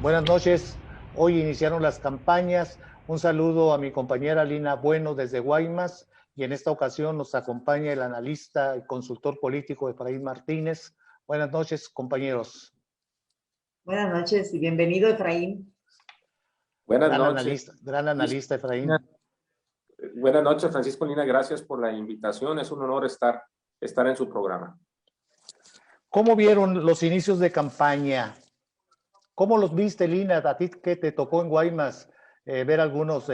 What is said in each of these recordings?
Buenas noches. Hoy iniciaron las campañas. Un saludo a mi compañera Lina Bueno desde Guaymas y en esta ocasión nos acompaña el analista y consultor político Efraín Martínez. Buenas noches, compañeros. Buenas noches y bienvenido, Efraín. Buenas noches. Gran analista Efraín. Buenas noches, Francisco Lina. Gracias por la invitación. Es un honor estar en su programa. ¿Cómo vieron los inicios de campaña? ¿Cómo los viste, Lina? A ti que te tocó en Guaymas ver algunos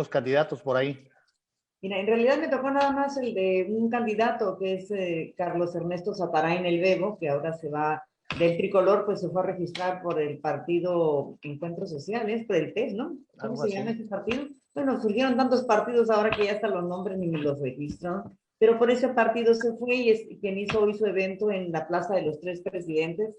candidatos por ahí. Mira, en realidad me tocó nada más el de un candidato que es Carlos Ernesto Zatarain el Bebo, que ahora se va del tricolor, pues se fue a registrar por el partido Encuentros Sociales, por el PES, ¿no? ¿Cómo se llama ese partido? Bueno, surgieron tantos partidos ahora que ya hasta los nombres ni me los registro, pero por ese partido se fue y es quien hizo hoy su evento en la Plaza de los Tres Presidentes,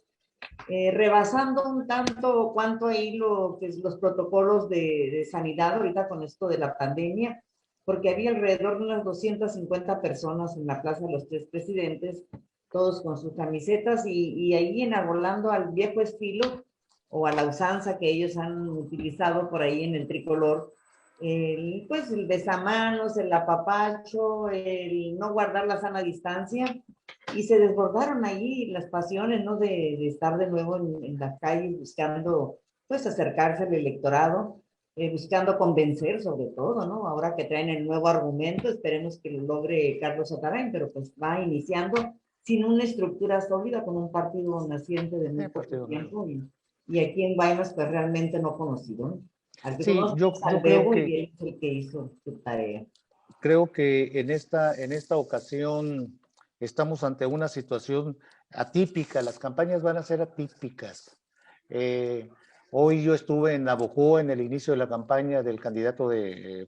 rebasando un tanto cuanto ahí los protocolos de sanidad ahorita con esto de la pandemia, porque había alrededor de unas 250 personas en la Plaza de los Tres Presidentes, todos con sus camisetas y ahí enarbolando al viejo estilo o a la usanza que ellos han utilizado por ahí en el tricolor, pues el besamanos, el apapacho, el no guardar la sana distancia, y se desbordaron allí las pasiones, ¿no? De estar de nuevo en las calles buscando, pues, acercarse al electorado, buscando convencer sobre todo, ¿no? Ahora que traen el nuevo argumento, esperemos que lo logre Carlos Zatarain, pero pues va iniciando sin una estructura sólida, con un partido naciente de muy poco tiempo, y aquí en Guaymas, pues realmente no conocido, ¿no? Al que Sí, conozco yo es al creo Bebo, que y él es el que hizo su tarea. Creo que en esta ocasión estamos ante una situación atípica. Las campañas van a ser atípicas. Hoy yo estuve en Navojoa en el inicio de la campaña del candidato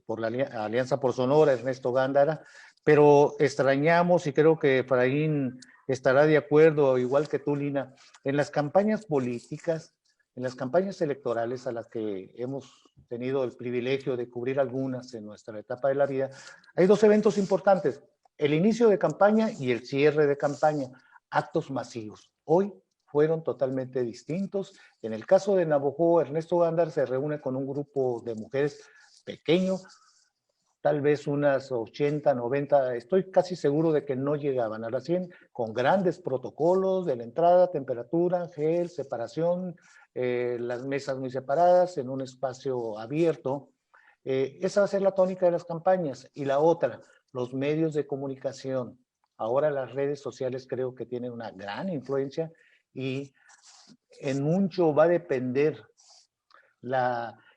por la Alianza por Sonora, Ernesto Gándara, pero extrañamos, y creo que Efraín estará de acuerdo, igual que tú, Lina, en las campañas políticas, en las campañas electorales a las que hemos tenido el privilegio de cubrir algunas en nuestra etapa de la vida, hay dos eventos importantes: el inicio de campaña y el cierre de campaña, actos masivos. Hoy fueron totalmente distintos. En el caso de Navojoa, Ernesto Gándara se reúne con un grupo de mujeres pequeño, tal vez unas 80, 90, estoy casi seguro de que no llegaban a las 100, con grandes protocolos de la entrada, temperatura, gel, separación, las mesas muy separadas en un espacio abierto. Esa va a ser la tónica de las campañas. Y la otra, los medios de comunicación. Ahora las redes sociales creo que tienen una gran influencia y en mucho va a depender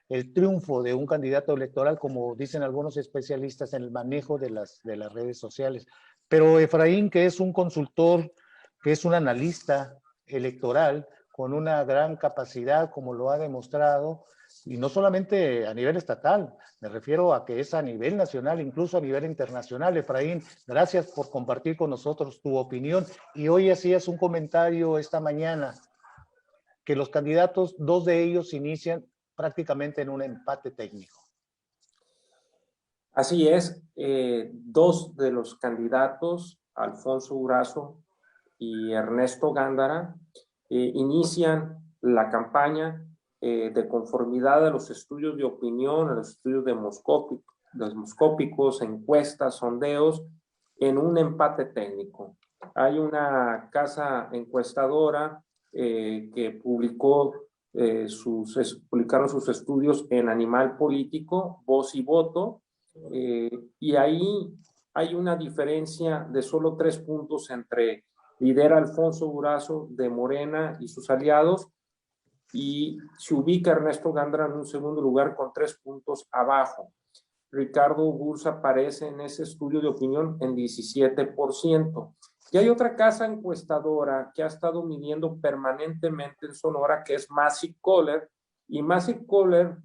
el triunfo de un candidato electoral, como dicen algunos especialistas, en el manejo de las redes sociales. Pero Efraín, que es un consultor, que es un analista electoral con una gran capacidad, como lo ha demostrado, y no solamente a nivel estatal, me refiero a que es a nivel nacional, incluso a nivel internacional. Efraín, gracias por compartir con nosotros tu opinión. Y hoy hacías un comentario esta mañana que los candidatos, dos de ellos inician prácticamente en un empate técnico. Así es, dos de los candidatos, Alfonso Durazo y Ernesto Gándara, inician la campaña de conformidad a los estudios de opinión, a los estudios demoscópicos, encuestas, sondeos, en un empate técnico. Hay una casa encuestadora que publicaron sus estudios en Animal Político, Voz y Voto, y ahí hay una diferencia de solo 3 puntos entre lidera Alfonso Durazo de Morena y sus aliados, y se ubica Ernesto Gándara en un segundo lugar con 3 puntos abajo. Ricardo Bursa aparece en ese estudio de opinión en 17%. Y hay otra casa encuestadora que ha estado midiendo permanentemente en Sonora, que es Massey Kohler, y Massey Kohler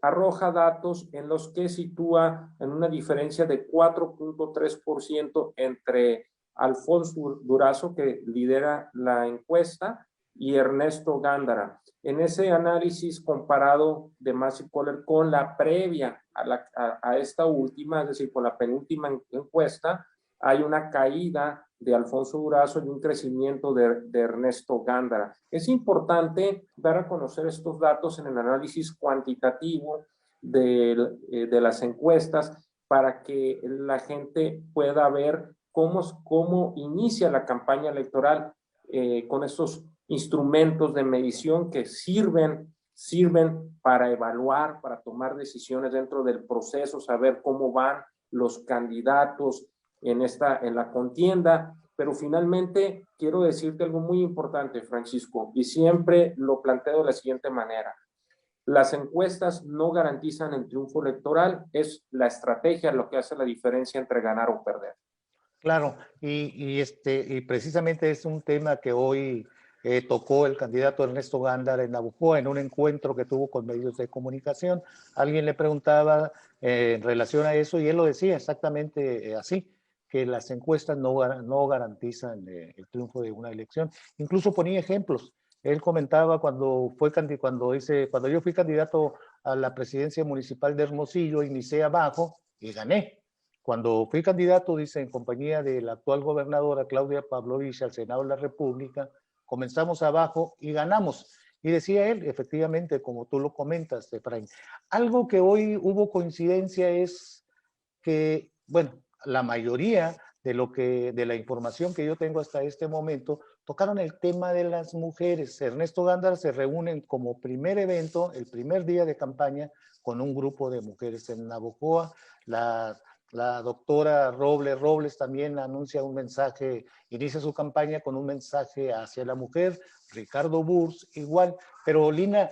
arroja datos en los que sitúa en una diferencia de 4.3% entre Alfonso Durazo, que lidera la encuesta, y Ernesto Gándara. En ese análisis comparado de Massey Kohler con la previa a esta última, es decir, con la penúltima encuesta, hay una caída de Alfonso Durazo y un crecimiento de Ernesto Gándara. Es importante dar a conocer estos datos en el análisis cuantitativo de las encuestas para que la gente pueda ver cómo inicia la campaña electoral con estos instrumentos de medición que sirven para evaluar, para tomar decisiones dentro del proceso, saber cómo van los candidatos en la contienda. Pero finalmente quiero decirte algo muy importante, Francisco, y siempre lo planteo de la siguiente manera. Las encuestas no garantizan el triunfo electoral, es la estrategia lo que hace la diferencia entre ganar o perder. Claro, y precisamente es un tema que hoy tocó el candidato Ernesto Gándara en Navojoa en un encuentro que tuvo con medios de comunicación. Alguien le preguntaba en relación a eso y él lo decía exactamente así, que las encuestas no garantizan el triunfo de una elección. Incluso ponía ejemplos. Él comentaba cuando yo fui candidato a la presidencia municipal de Hermosillo, inicié abajo y gané. Cuando fui candidato, dice, en compañía de la actual gobernadora Claudia Pavlovich al Senado de la República, comenzamos abajo y ganamos. Y decía él, efectivamente, como tú lo comentas, Efraín, algo que hoy hubo coincidencia es que, bueno, la mayoría de la información que yo tengo hasta este momento tocaron el tema de las mujeres. Ernesto Gándara se reúnen como primer evento, el primer día de campaña, con un grupo de mujeres en Navojoa. La doctora Robles también anuncia un mensaje, inicia su campaña con un mensaje hacia la mujer. Ricardo Burs igual. Pero Lina,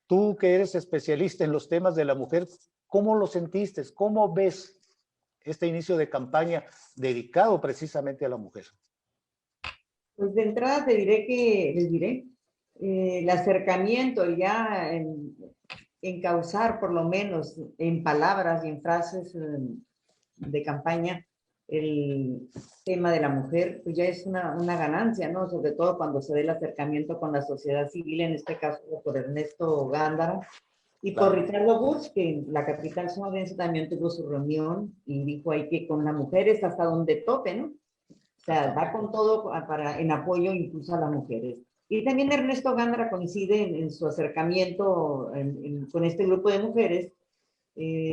tú que eres especialista en los temas de la mujer, ¿cómo lo sentiste? ¿Cómo ves este inicio de campaña dedicado precisamente a la mujer? Pues de entrada les diré, el acercamiento ya en causar por lo menos en palabras y en frases de campaña el tema de la mujer, pues ya es una ganancia, ¿no? Sobre todo cuando se dé el acercamiento con la sociedad civil, en este caso por Ernesto Gándara y por Ricardo Burs, que en la capital sonorense también tuvo su reunión y dijo ahí que con las mujeres hasta donde tope, ¿no? O sea, va con todo en apoyo incluso a las mujeres. Y también Ernesto Gándara coincide en su acercamiento con este grupo de mujeres,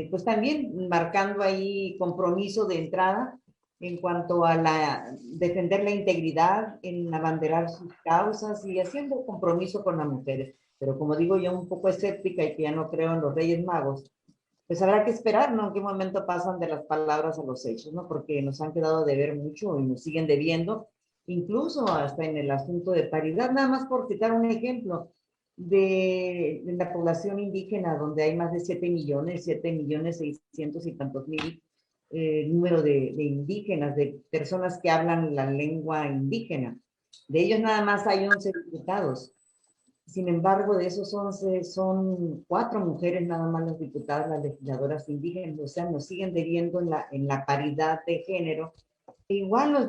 pues también marcando ahí compromiso de entrada en cuanto a defender la integridad, en abanderar sus causas y haciendo compromiso con las mujeres. Pero como digo yo, un poco escéptica y que ya no creo en los Reyes Magos, pues habrá que esperar, ¿no? En qué momento pasan de las palabras a los hechos, ¿no? Porque nos han quedado de ver mucho y nos siguen debiendo, incluso hasta en el asunto de paridad, nada más por citar un ejemplo de la población indígena, donde hay más de 7.600.000 y tantos mil número de indígenas, de personas que hablan la lengua indígena. De ellos nada más hay 11 diputados. Sin embargo, de esos 11 son 4 mujeres nada más las diputadas, las legisladoras indígenas, o sea, nos siguen debiendo en la paridad de género. E igual nos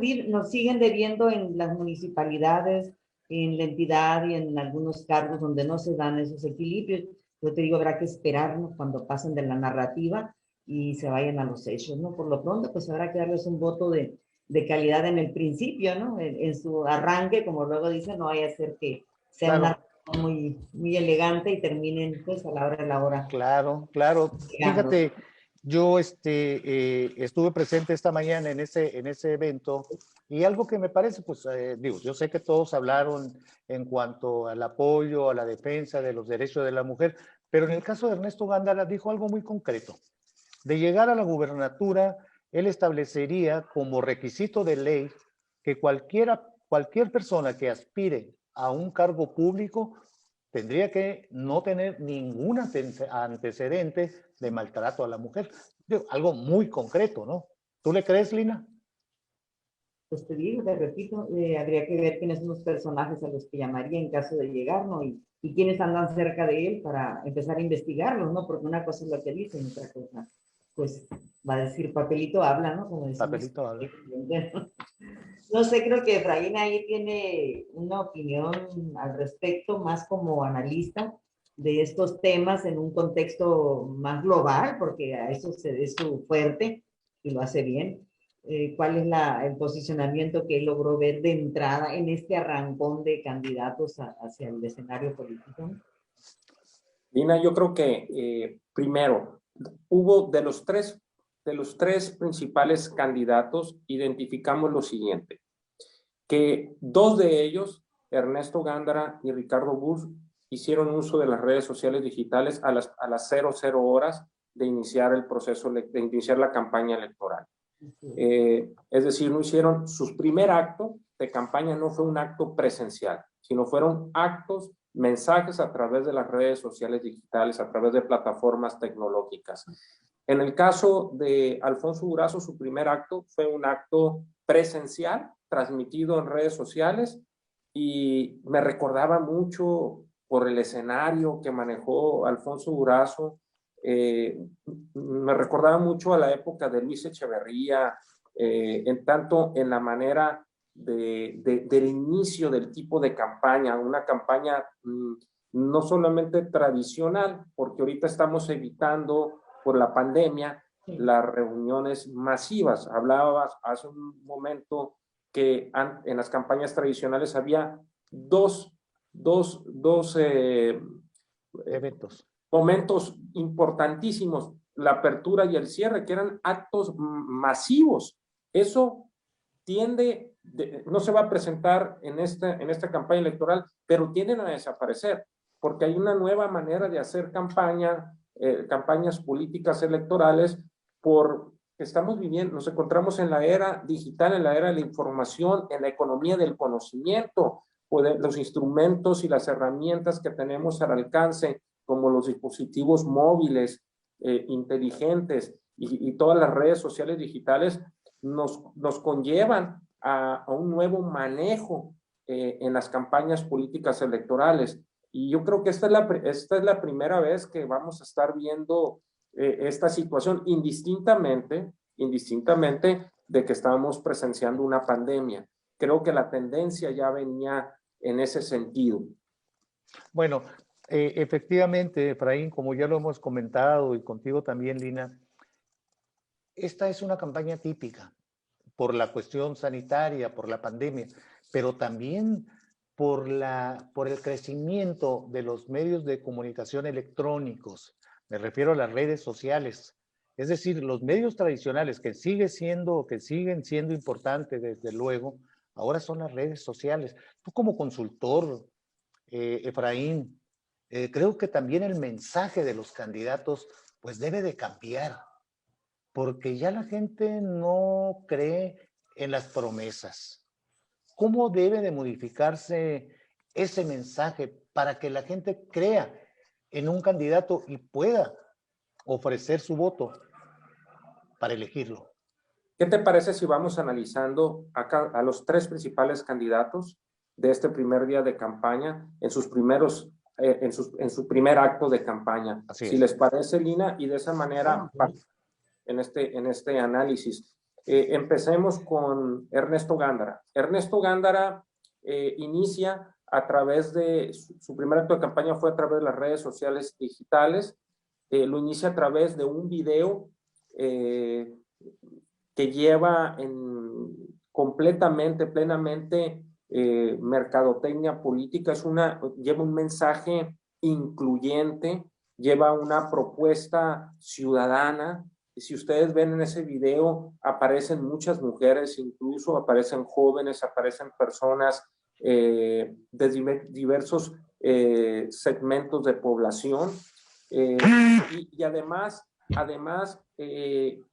siguen debiendo en las municipalidades, en la entidad y en algunos cargos donde no se dan esos equilibrios. Yo te digo, habrá que esperarnos cuando pasen de la narrativa y se vayan a los hechos, ¿no? Por lo pronto, pues habrá que darles un voto de calidad en el principio, ¿no? En su arranque, como luego dicen, no vaya a ser que sea una muy, muy elegante y terminen pues a la hora de la hora. Claro. Fíjate, yo estuve presente esta mañana en ese evento y algo que me parece, pues digo, yo sé que todos hablaron en cuanto al apoyo, a la defensa de los derechos de la mujer, pero en el caso de Ernesto Gándara dijo algo muy concreto. De llegar a la gubernatura, él establecería como requisito de ley que cualquier persona que aspire a un cargo público tendría que no tener ningún antecedente de maltrato a la mujer. Algo muy concreto, ¿no? ¿Tú le crees, Lina? Pues te digo, te repito, habría que ver quiénes son los personajes a los que llamaría en caso de llegar, ¿no? Y quiénes andan cerca de él para empezar a investigarlos, ¿no? Porque una cosa es lo que dicen, otra cosa, pues va a decir papelito habla, ¿no? Como decimos. Papelito habla. No sé, creo que Efraín ahí tiene una opinión al respecto, más como analista de estos temas en un contexto más global, porque a eso se dé su fuerte y lo hace bien. cuál es el posicionamiento que él logró ver de entrada en este arrancón de candidatos hacia el escenario político. Lina, yo creo que primero, hubo de los tres principales candidatos, identificamos lo siguiente, que dos de ellos, Ernesto Gándara y Ricardo Bush, hicieron uso de las redes sociales digitales a las 00 horas de iniciar el proceso, de iniciar la campaña electoral. Es decir, no hicieron su primer acto de campaña, no fue un acto presencial, sino fueron actos, mensajes a través de las redes sociales digitales, a través de plataformas tecnológicas. En el caso de Alfonso Durazo, su primer acto fue un acto presencial, transmitido en redes sociales, y me recordaba mucho por el escenario que manejó Alfonso Durazo. Me recordaba mucho a la época de Luis Echeverría, en tanto en la manera del inicio del tipo de campaña, una campaña no solamente tradicional, porque ahorita estamos evitando por la pandemia las reuniones masivas. Hablabas hace un momento que en las campañas tradicionales había dos eventos, momentos importantísimos, la apertura y el cierre, que eran actos masivos. Eso no se va a presentar en esta campaña electoral, pero tienden a desaparecer, porque hay una nueva manera de hacer campañas políticas electorales, porque estamos viviendo, nos encontramos en la era digital, en la era de la información, en la economía del conocimiento, los instrumentos y las herramientas que tenemos al alcance, como los dispositivos móviles, inteligentes y todas las redes sociales digitales, nos conllevan a un nuevo manejo en las campañas políticas electorales. Y yo creo que esta es la primera vez que vamos a estar viendo esta situación, indistintamente de que estamos presenciando una pandemia. Creo que la tendencia ya venía en ese sentido. Bueno, efectivamente, Efraín, como ya lo hemos comentado y contigo también, Lina, esta es una campaña típica por la cuestión sanitaria, por la pandemia, pero también por el crecimiento de los medios de comunicación electrónicos. Me refiero a las redes sociales. Es decir, los medios tradicionales que siguen siendo importantes, desde luego, ahora son las redes sociales. Tú como consultor, Efraín, creo que también el mensaje de los candidatos pues debe de cambiar, porque ya la gente no cree en las promesas. ¿Cómo debe de modificarse ese mensaje para que la gente crea en un candidato y pueda ofrecer su voto para elegirlo? ¿Qué te parece si vamos analizando acá a los tres principales candidatos de este primer día de campaña en su primer acto de campaña? Si les parece, Lina, y de esa manera en este análisis. Empecemos con Ernesto Gándara. Ernesto Gándara inicia a través de su primer acto de campaña fue a través de las redes sociales digitales. Lo inicia a través de un video que lleva plenamente mercadotecnia política. Lleva un mensaje incluyente, lleva una propuesta ciudadana. Si ustedes ven en ese video, aparecen muchas mujeres, incluso aparecen jóvenes, aparecen personas de diversos segmentos de población. Y además hay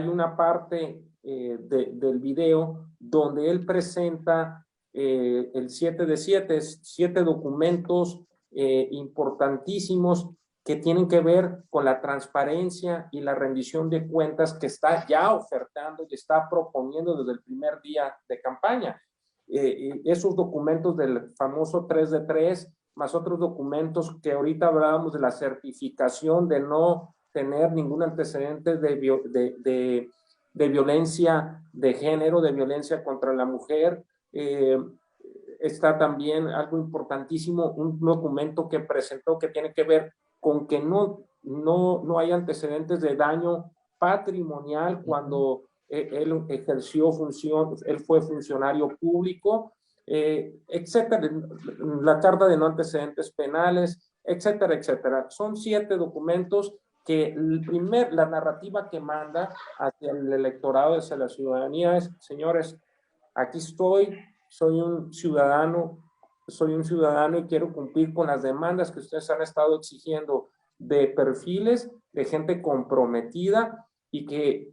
una parte del video donde él presenta el 7 de 7 documentos importantísimos que tienen que ver con la transparencia y la rendición de cuentas que está ya ofertando y está proponiendo desde el primer día de campaña. Esos documentos del famoso 3 de 3, más otros documentos que ahorita hablábamos de la certificación de no tener ningún antecedente de violencia de género, de violencia contra la mujer. Está también algo importantísimo, un documento que presentó que tiene que ver con que no hay antecedentes de daño patrimonial cuando él ejerció función, él fue funcionario público, etcétera, la carta de no antecedentes penales, etcétera, etcétera. Son 7 documentos que la narrativa que manda hacia el electorado, hacia la ciudadanía es, señores, aquí estoy, soy un ciudadano y quiero cumplir con las demandas que ustedes han estado exigiendo de perfiles de gente comprometida y que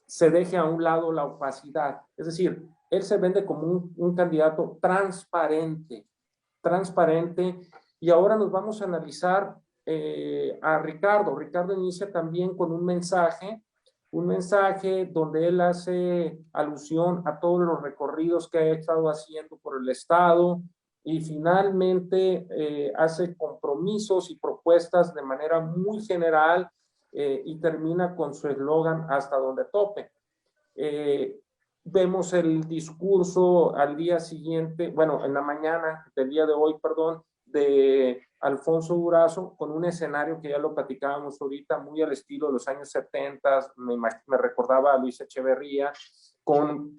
se deje a un lado la opacidad. Es decir, él se vende como un candidato transparente, y ahora nos vamos a analizar a Ricardo. Ricardo inicia también con un mensaje donde él hace alusión a todos los recorridos que ha estado haciendo por el estado y finalmente hace compromisos y propuestas de manera muy general y termina con su eslogan hasta donde tope. Vemos el discurso al día siguiente, bueno, en la mañana del día de hoy, perdón, de Alfonso Durazo, con un escenario que ya lo platicábamos ahorita, muy al estilo de los años 70, me recordaba a Luis Echeverría, con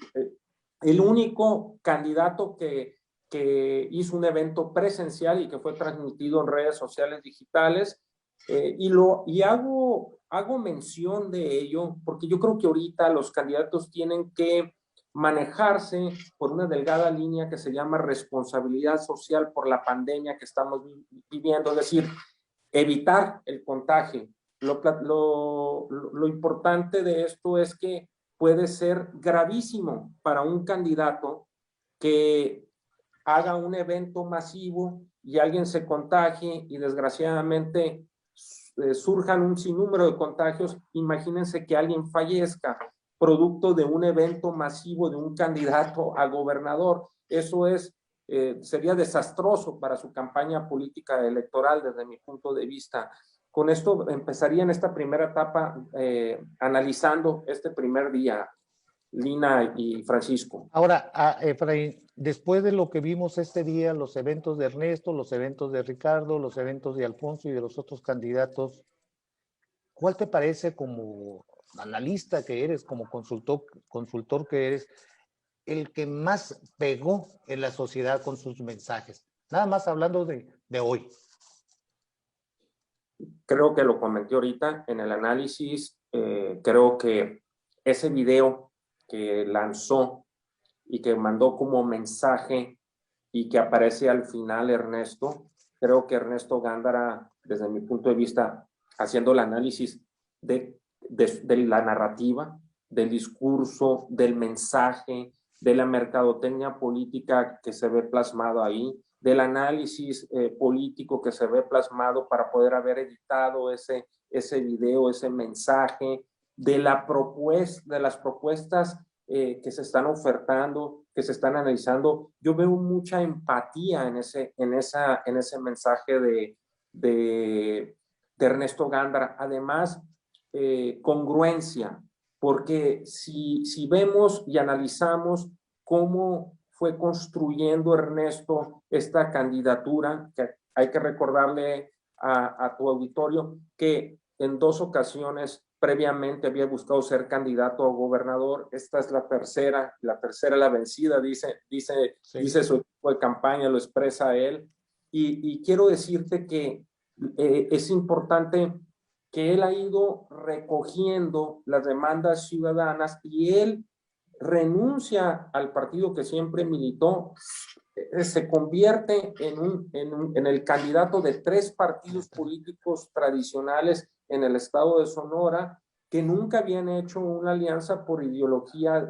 el único candidato que hizo un evento presencial y que fue transmitido en redes sociales digitales, y hago mención de ello porque yo creo que ahorita los candidatos tienen que manejarse por una delgada línea que se llama responsabilidad social por la pandemia que estamos viviendo, es decir, evitar el contagio. Lo importante de esto es que puede ser gravísimo para un candidato que haga un evento masivo y alguien se contagie y desgraciadamente surjan un sinnúmero de contagios. Imagínense que alguien fallezca producto de un evento masivo de un candidato a gobernador. Eso sería desastroso para su campaña política electoral desde mi punto de vista. Con esto empezaría en esta primera etapa analizando este primer día, Lina y Francisco. Ahora, Efraín, después de lo que vimos este día, los eventos de Ernesto, los eventos de Ricardo, los eventos de Alfonso y de los otros candidatos, ¿cuál te parece, como analista que eres, como consultor que eres, el que más pegó en la sociedad con sus mensajes? Nada más hablando de hoy. Creo que lo comenté ahorita en el análisis. Creo que ese video que lanzó y que mandó como mensaje y que aparece al final Ernesto, creo que Ernesto Gándara, desde mi punto de vista, haciendo el análisis de la narrativa, del discurso, del mensaje, de la mercadotecnia política que se ve plasmado ahí, del análisis político que se ve plasmado para poder haber editado ese video, ese mensaje, de las propuestas que se están ofertando, que se están analizando. Yo veo mucha empatía en ese mensaje de Ernesto Gándara. Además, congruencia, porque si vemos y analizamos cómo fue construyendo Ernesto esta candidatura, que hay que recordarle a tu auditorio que en 2 ocasiones previamente había buscado ser candidato a gobernador. Esta es la tercera la vencida, dice su equipo de campaña, lo expresa él. Y quiero decirte que es importante que él ha ido recogiendo las demandas ciudadanas y él renuncia al partido que siempre militó, se convierte en el candidato de 3 partidos políticos tradicionales en el estado de Sonora que nunca habían hecho una alianza por ideología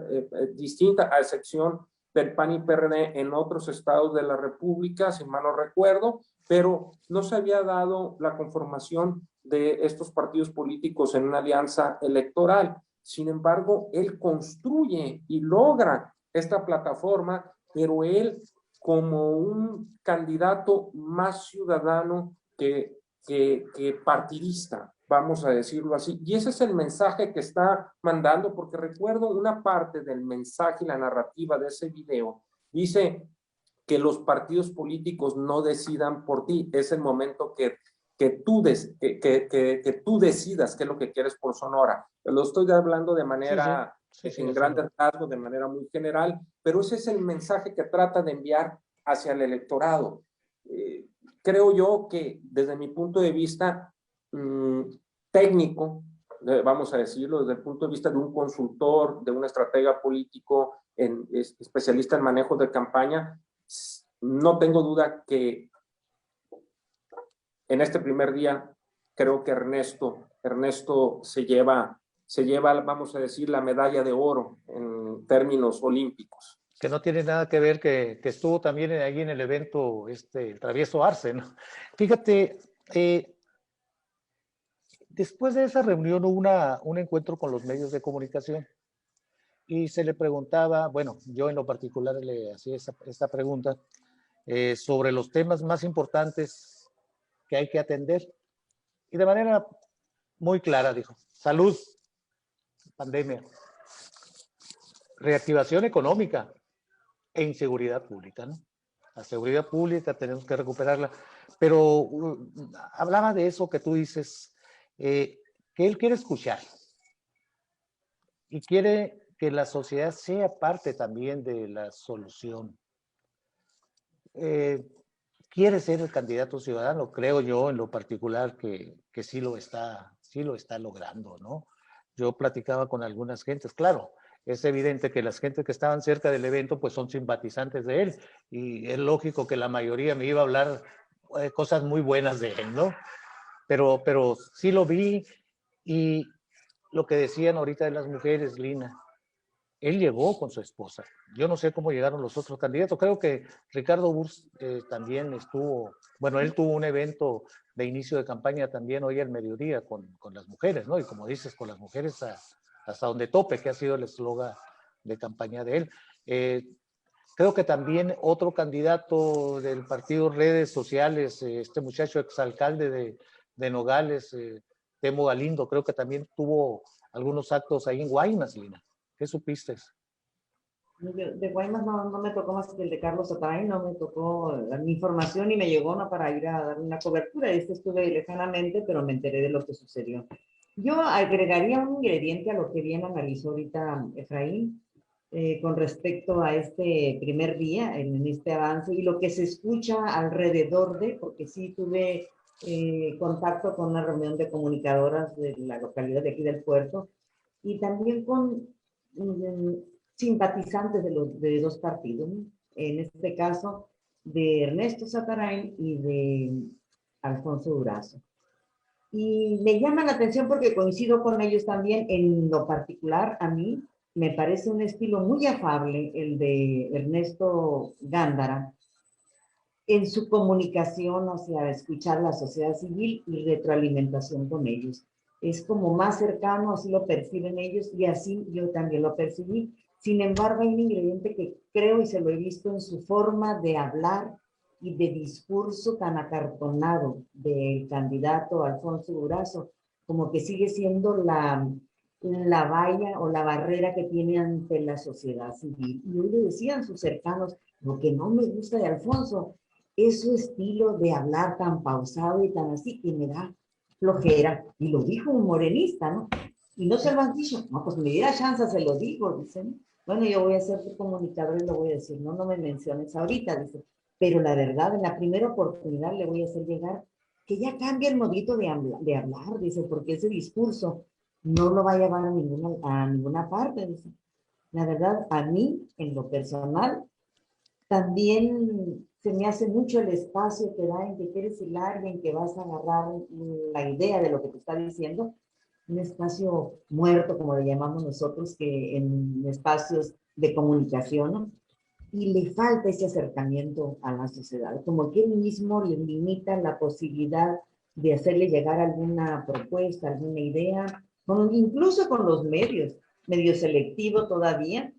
distinta, a excepción del PAN y PRD en otros estados de la República, si mal no recuerdo, pero no se había dado la conformación de estos partidos políticos en una alianza electoral. Sin embargo, él construye y logra esta plataforma, pero él como un candidato más ciudadano que partidista, vamos a decirlo así. Y ese es el mensaje que está mandando, porque recuerdo una parte del mensaje y la narrativa de ese video. Dice que los partidos políticos no decidan por ti. Es el momento que que tú decidas qué es lo que quieres por Sonora. Lo estoy hablando de manera, en grandes rasgos, de manera muy general, pero ese es el mensaje que trata de enviar hacia el electorado. Creo yo que desde mi punto de vista técnico, vamos a decirlo, desde el punto de vista de un consultor, de un estratega político, especialista en manejo de campaña, no tengo duda que en este primer día creo que Ernesto se lleva, vamos a decir, la medalla de oro en términos olímpicos. Que no tiene nada que ver, que estuvo también allí en el evento el Travieso Arce, ¿no? Fíjate, después de esa reunión hubo un encuentro con los medios de comunicación y se le preguntaba, bueno, yo en lo particular le hacía esta pregunta sobre los temas más importantes que hay que atender. Y de manera muy clara dijo, salud, pandemia, reactivación económica e inseguridad pública, ¿no? La seguridad pública tenemos que recuperarla, pero hablaba de eso que tú dices, que él quiere escuchar y quiere que la sociedad sea parte también de la solución. Quiere ser el candidato ciudadano, creo yo en lo particular que sí lo está logrando, ¿no? Yo platicaba con algunas gentes, claro, es evidente que las gentes que estaban cerca del evento pues son simpatizantes de él y es lógico que la mayoría me iba a hablar cosas muy buenas de él, ¿no? Pero sí lo vi y lo que decían ahorita de las mujeres, Lina, él llegó con su esposa. Yo no sé cómo llegaron los otros candidatos. Creo que Ricardo Burs también estuvo, bueno, él tuvo un evento de inicio de campaña también hoy al mediodía con las mujeres, ¿no? Y como dices, con las mujeres hasta donde tope, que ha sido el eslogan de campaña de él. Creo que también otro candidato del partido Redes Sociales, este muchacho exalcalde de Nogales, Temo Galindo, creo que también tuvo algunos actos ahí en Guaymas, Lina. ¿Qué supiste? De Guaymas no me tocó más que el de Carlos Atay, no me tocó mi información y me llegó no para ir a dar una cobertura. Estuve lejanamente, pero me enteré de lo que sucedió. Yo agregaría un ingrediente a lo que bien analizó ahorita Efraín con respecto a este primer día, en este avance, y lo que se escucha alrededor de, porque sí tuve contacto con una reunión de comunicadoras de la localidad de aquí del puerto, y también con simpatizantes de dos partidos, ¿no? En este caso de Ernesto Zatarain y de Alfonso Durazo. Y me llama la atención porque coincido con ellos también en lo particular. A mí me parece un estilo muy afable el de Ernesto Gándara en su comunicación hacia escuchar la sociedad civil y retroalimentación con ellos. Es como más cercano, así lo perciben ellos y así yo también lo percibí. Sin embargo, hay un ingrediente que creo y se lo he visto en su forma de hablar y de discurso tan acartonado del candidato Alfonso Durazo, como que sigue siendo la valla o la barrera que tiene ante la sociedad civil. Y hoy le decían sus cercanos, lo que no me gusta de Alfonso es su estilo de hablar tan pausado y tan así, que me da flojera. Y lo dijo un morenista, ¿no? Y no se lo han dicho. No, pues me diera chance, se lo digo, dicen. Bueno, yo voy a ser tu comunicador y lo voy a decir. No me menciones ahorita, dice. Pero la verdad, en la primera oportunidad le voy a hacer llegar que ya cambie el modito de hablar, dice, porque ese discurso no lo va a llevar a ninguna parte, dice. La verdad, a mí, en lo personal, también se me hace mucho el espacio que da en que quieres hilar y en que vas a agarrar la idea de lo que te está diciendo. Un espacio muerto, como le llamamos nosotros, que en espacios de comunicación, ¿no? Y le falta ese acercamiento a la sociedad, como que él mismo le limita la posibilidad de hacerle llegar alguna propuesta, alguna idea, incluso con los medios, medio selectivo todavía.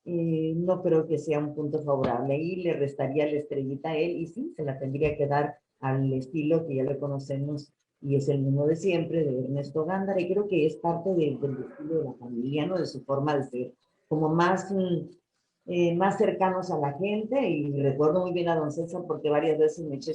No creo que sea un punto favorable. Ahí le restaría la estrellita a él y sí, se la tendría que dar al estilo que ya le conocemos y es el mismo de siempre, de Ernesto Gándara, y creo que es parte del estilo de la familia, ¿no? De su forma de ser, como más más cercanos a la gente, y recuerdo muy bien a don César porque varias veces me eché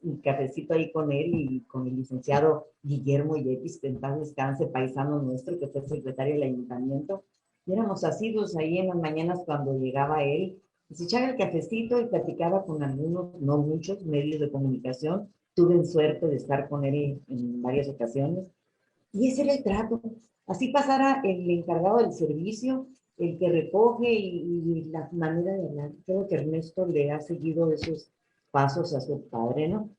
un cafecito ahí con él y con el licenciado Guillermo Yepis, que en paz descanse, paisano nuestro, que fue secretario del ayuntamiento, y éramos asiduos ahí en las mañanas cuando llegaba él, y se echaba el cafecito y platicaba con algunos, no muchos, medios de comunicación. Tuve suerte de estar con él en varias ocasiones, y ese era el trato. Así pasara el encargado del servicio, el que recoge y la manera de hablar. Creo que Ernesto le ha seguido esos pasos a su padre, ¿no?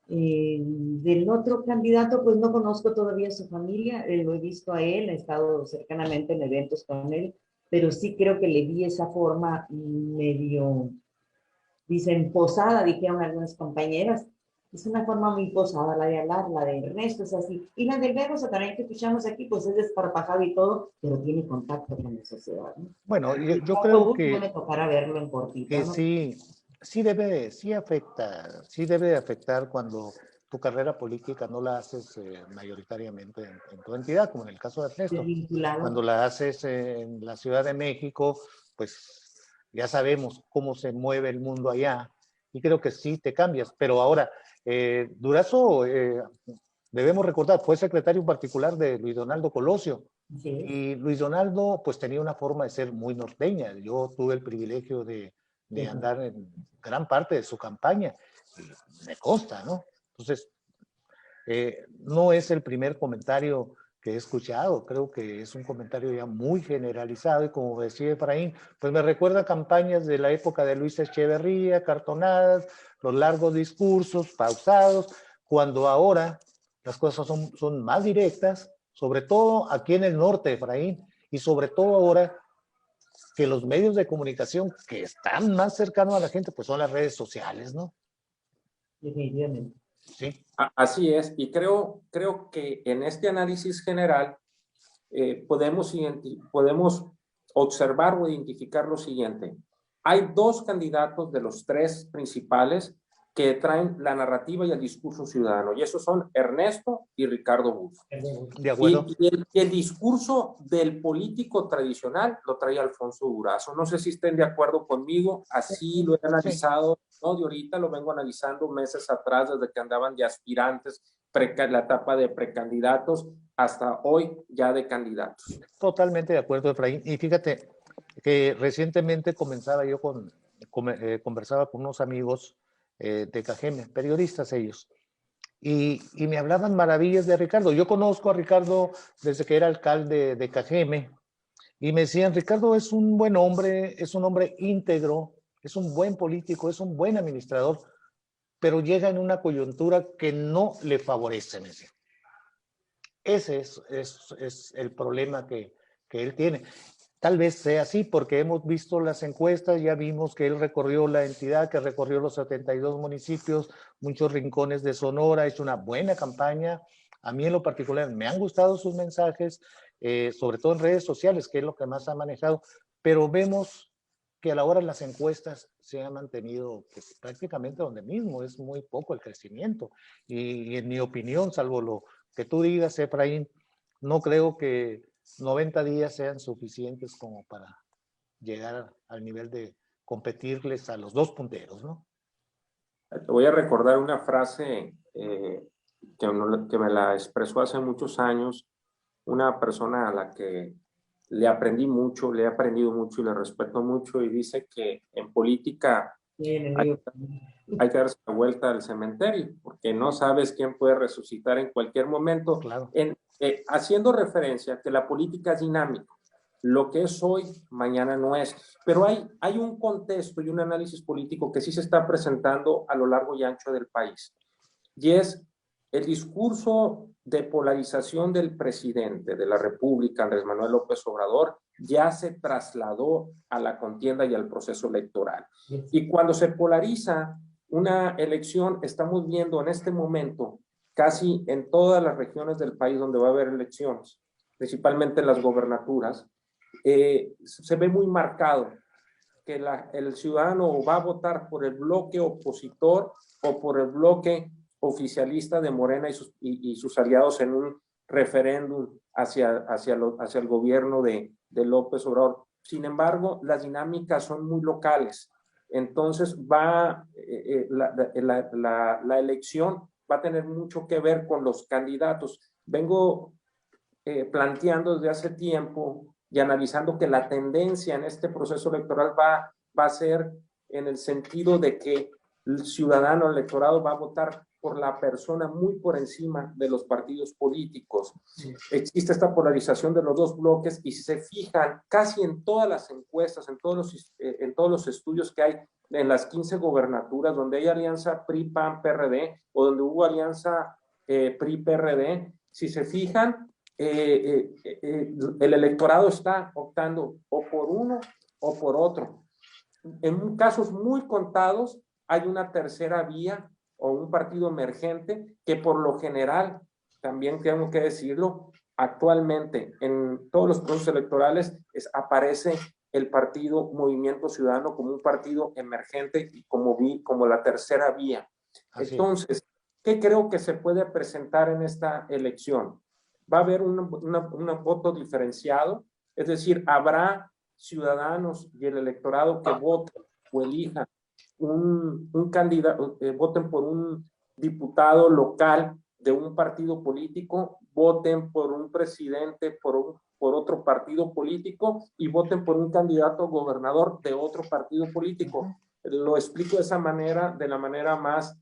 Del otro candidato, pues no conozco todavía a su familia, lo he visto a él, he estado cercanamente en eventos con él, pero sí creo que le vi esa forma medio, dicen, posada, dijeron algunas compañeras. Es una forma muy posada la de hablar, la de Ernesto es así. Y la del Bebo Satanay que escuchamos aquí, pues es desparpajado y todo, pero tiene contacto con la sociedad, ¿no? Bueno, Y yo poco creo gusto no me tocará verlo en cortito, que ¿no? sí, sí debe de afectar cuando tu carrera política no la haces mayoritariamente en tu entidad, como en el caso de Ernesto. Desvinculado. Cuando la haces en la Ciudad de México, pues ya sabemos cómo se mueve el mundo allá y creo que sí te cambias. Pero ahora, Durazo, debemos recordar, fue secretario particular de Luis Donaldo Colosio. Así es. Y Luis Donaldo pues tenía una forma de ser muy norteña. Yo tuve el privilegio de andar en gran parte de su campaña y me consta, ¿no? Entonces, no es el primer comentario que he escuchado, creo que es un comentario ya muy generalizado y como decía Efraín, pues me recuerda campañas de la época de Luis Echeverría, cartonadas, los largos discursos, pausados, cuando ahora las cosas son más directas, sobre todo aquí en el norte, Efraín, y sobre todo ahora que los medios de comunicación que están más cercanos a la gente, pues son las redes sociales, ¿no? Definitivamente. Sí. Así es, y creo que en este análisis general podemos observar o identificar lo siguiente. Hay dos candidatos de los tres principales que traen la narrativa y el discurso ciudadano, y esos son Ernesto y Ricardo Bufo. De acuerdo. Y el discurso del político tradicional lo trae Alfonso Durazo. No sé si estén de acuerdo conmigo, así lo he analizado, no de ahorita, lo vengo analizando meses atrás, desde que andaban de aspirantes, la etapa de precandidatos, hasta hoy ya de candidatos. Totalmente de acuerdo, Efraín. Y fíjate que recientemente conversaba con unos amigos de Cajeme, periodistas ellos, y me hablaban maravillas de Ricardo. Yo conozco a Ricardo desde que era alcalde de Cajeme, y me decían, Ricardo es un buen hombre, es un hombre íntegro, es un buen político, es un buen administrador, pero llega en una coyuntura que no le favorece, me decían. Ese es el problema que él tiene. Tal vez sea así porque hemos visto las encuestas, ya vimos que él recorrió la entidad, que recorrió los 72 municipios, muchos rincones de Sonora, ha hecho una buena campaña. A mí en lo particular me han gustado sus mensajes, sobre todo en redes sociales, que es lo que más ha manejado, pero vemos que a la hora de las encuestas se ha mantenido pues, prácticamente donde mismo, es muy poco el crecimiento. Y en mi opinión, salvo lo que tú digas, Efraín, no creo que 90 días sean suficientes como para llegar al nivel de competirles a los dos punteros, ¿no? Te voy a recordar una frase que me la expresó hace muchos años una persona a la que le aprendí mucho, le he aprendido mucho y le respeto mucho, y dice que en política hay que darse la vuelta al cementerio, porque no sabes quién puede resucitar en cualquier momento. Claro. Haciendo referencia a que la política es dinámica, lo que es hoy, mañana no es. Pero hay un contexto y un análisis político que sí se está presentando a lo largo y ancho del país. Y es el discurso de polarización del presidente de la República, Andrés Manuel López Obrador, ya se trasladó a la contienda y al proceso electoral. Y cuando se polariza una elección, estamos viendo en este momento, casi en todas las regiones del país donde va a haber elecciones, principalmente en las gobernaturas, se ve muy marcado que el ciudadano va a votar por el bloque opositor o por el bloque oficialista de Morena y sus aliados en un referéndum hacia el gobierno de López Obrador. Sin embargo, las dinámicas son muy locales. Entonces, la elección va a tener mucho que ver con los candidatos. Vengo planteando desde hace tiempo y analizando que la tendencia en este proceso electoral va a ser en el sentido de que el ciudadano, el electorado va a votar por la persona muy por encima de los partidos políticos. Sí. Existe esta polarización de los dos bloques y si se fijan casi en todas las encuestas, en todos los estudios que hay en las 15 gobernaturas donde hay alianza PRI-PAN-PRD o donde hubo alianza PRI-PRD, si se fijan, el electorado está optando o por uno o por otro. En casos muy contados hay una tercera vía o un partido emergente que por lo general, también tengo que decirlo, actualmente en todos los procesos electorales aparece el partido Movimiento Ciudadano como un partido emergente y como la tercera vía. Así. Entonces, ¿qué creo que se puede presentar en esta elección? Va a haber un voto diferenciado, es decir, habrá ciudadanos y el electorado que voten o elijan un candidato, voten por un diputado local de un partido político, voten por un presidente por otro partido político y voten por un candidato gobernador de otro partido político. Lo explico de esa manera, de la manera más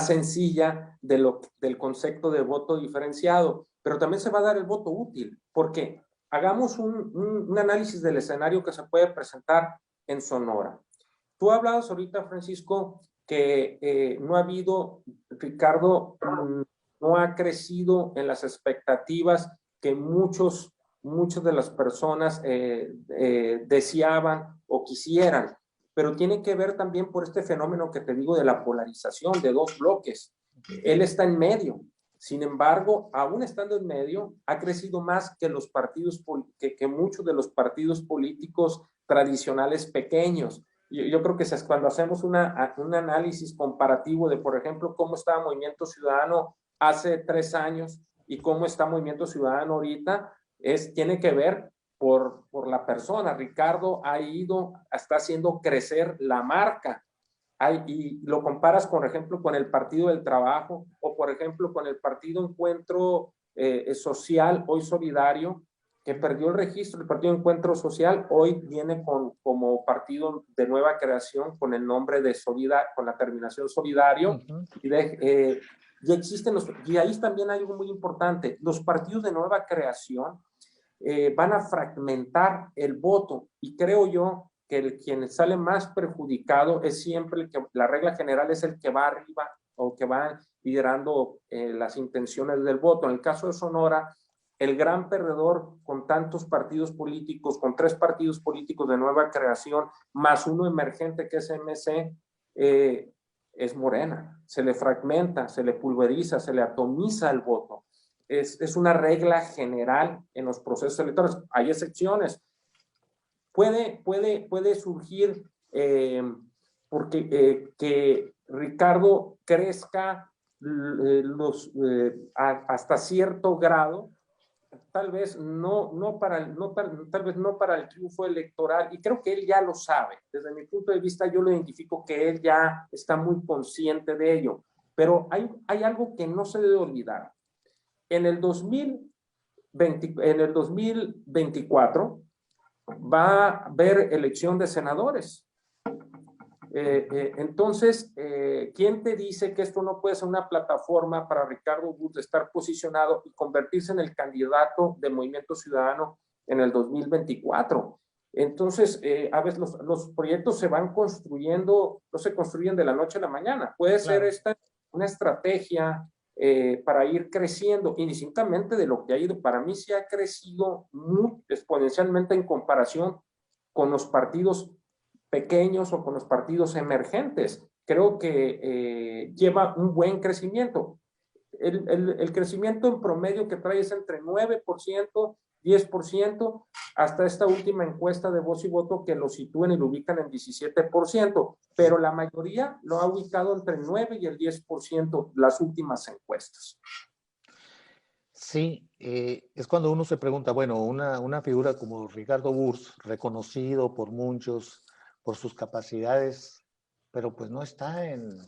sencilla del concepto de voto diferenciado, pero también se va a dar el voto útil, porque hagamos un análisis del escenario que se puede presentar en Sonora. Tú hablabas ahorita, Francisco, que no ha habido, Ricardo, no ha crecido en las expectativas que muchas de las personas deseaban o quisieran, pero tiene que ver también por este fenómeno que te digo de la polarización de dos bloques. Él está en medio. Sin embargo, aún estando en medio, ha crecido más que los partidos, que muchos de los partidos políticos tradicionales pequeños. Yo creo que es cuando hacemos un análisis comparativo de, por ejemplo, cómo estaba Movimiento Ciudadano hace 3 años y cómo está Movimiento Ciudadano ahorita, tiene que ver por la persona. Ricardo está haciendo crecer la marca. Y lo comparas, por ejemplo, con el Partido del Trabajo o, por ejemplo, con el Partido Encuentro Social, hoy solidario, que perdió el registro. El Partido Encuentro Social hoy viene como partido de nueva creación con el nombre de con la terminación solidario. Y existen y ahí también hay algo muy importante. Los partidos de nueva creación van a fragmentar el voto y creo yo que quien sale más perjudicado es siempre la regla general es el que va arriba o que va liderando las intenciones del voto. En el caso de Sonora, el gran perdedor con tantos partidos políticos, con 3 partidos políticos de nueva creación, más uno emergente que es MC, es Morena. Se le fragmenta, se le pulveriza, se le atomiza el voto. Es una regla general en los procesos electorales. Hay excepciones. Puede surgir porque que Ricardo crezca hasta cierto grado, tal vez no para el triunfo electoral, y creo que él ya lo sabe. Desde mi punto de vista, yo lo identifico que él ya está muy consciente de ello, pero hay algo que no se debe olvidar. En el 2024 va a haber elección de senadores. Entonces, ¿quién te dice que esto no puede ser una plataforma para Ricardo Burs de estar posicionado y convertirse en el candidato del Movimiento Ciudadano en el 2024? Entonces, a veces los proyectos se van construyendo, no se construyen de la noche a la mañana. Puede ser esta una estrategia para ir creciendo, indistintamente de lo que ha ido. Para mí sí ha crecido muy exponencialmente en comparación con los partidos pequeños o con los partidos emergentes. Creo que lleva un buen crecimiento. El crecimiento en promedio que trae es entre 9%, 10%, hasta esta última encuesta de Voz y Voto que lo sitúan y lo ubican en 17%, pero la mayoría lo ha ubicado entre el 9 y el 10% las últimas encuestas. Sí, es cuando uno se pregunta, bueno, una figura como Ricardo Burs, reconocido por muchos por sus capacidades, pero pues no está en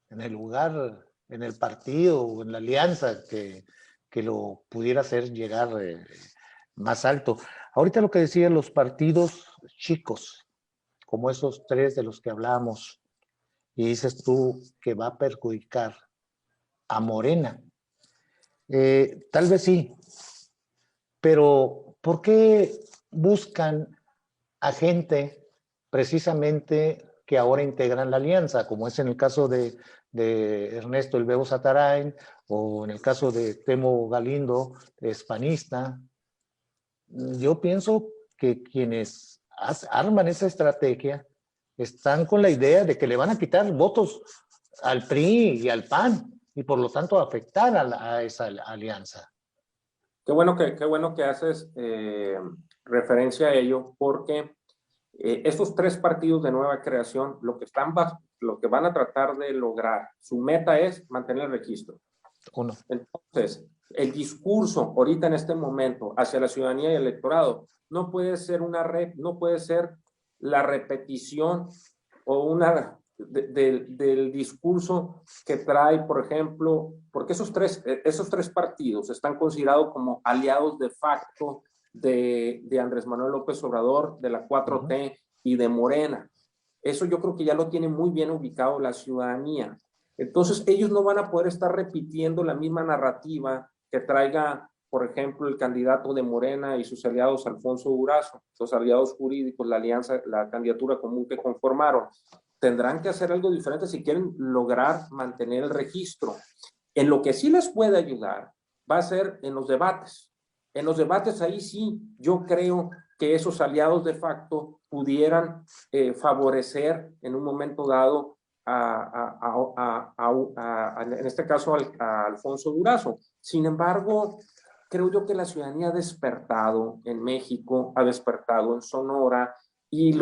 el lugar, en el partido o en la alianza que lo pudiera hacer llegar más alto. Ahorita lo que decían los partidos chicos, como esos tres de los que hablamos, y dices tú que va a perjudicar a Morena. Tal vez sí, pero ¿por qué buscan a gente precisamente que ahora integran la alianza, como es en el caso de Ernesto El Bebo Zatarain o en el caso de Temo Galindo, hispanista? Yo pienso que quienes arman esa estrategia están con la idea de que le van a quitar votos al PRI y al PAN y por lo tanto afectar a esa alianza. Qué bueno que haces referencia a ello, porque estos tres partidos de nueva creación, lo que van a tratar de lograr, su meta es mantener el registro. Uno. Entonces, el discurso ahorita en este momento hacia la ciudadanía y el electorado no puede ser no puede ser la repetición o del discurso que trae, por ejemplo, porque esos tres partidos están considerados como aliados de facto de Andrés Manuel López Obrador, de la 4T y de Morena. Eso yo creo que ya lo tiene muy bien ubicado la ciudadanía. Entonces, ellos no van a poder estar repitiendo la misma narrativa que traiga, por ejemplo, el candidato de Morena y sus aliados Alfonso Durazo, los aliados jurídicos, la alianza, la candidatura común que conformaron. Tendrán que hacer algo diferente si quieren lograr mantener el registro. En lo que sí les puede ayudar va a ser en los debates. En los debates ahí sí, yo creo que esos aliados de facto pudieran favorecer en un momento dado en este caso a Alfonso Durazo. Sin embargo, creo yo que la ciudadanía ha despertado en México, ha despertado en Sonora y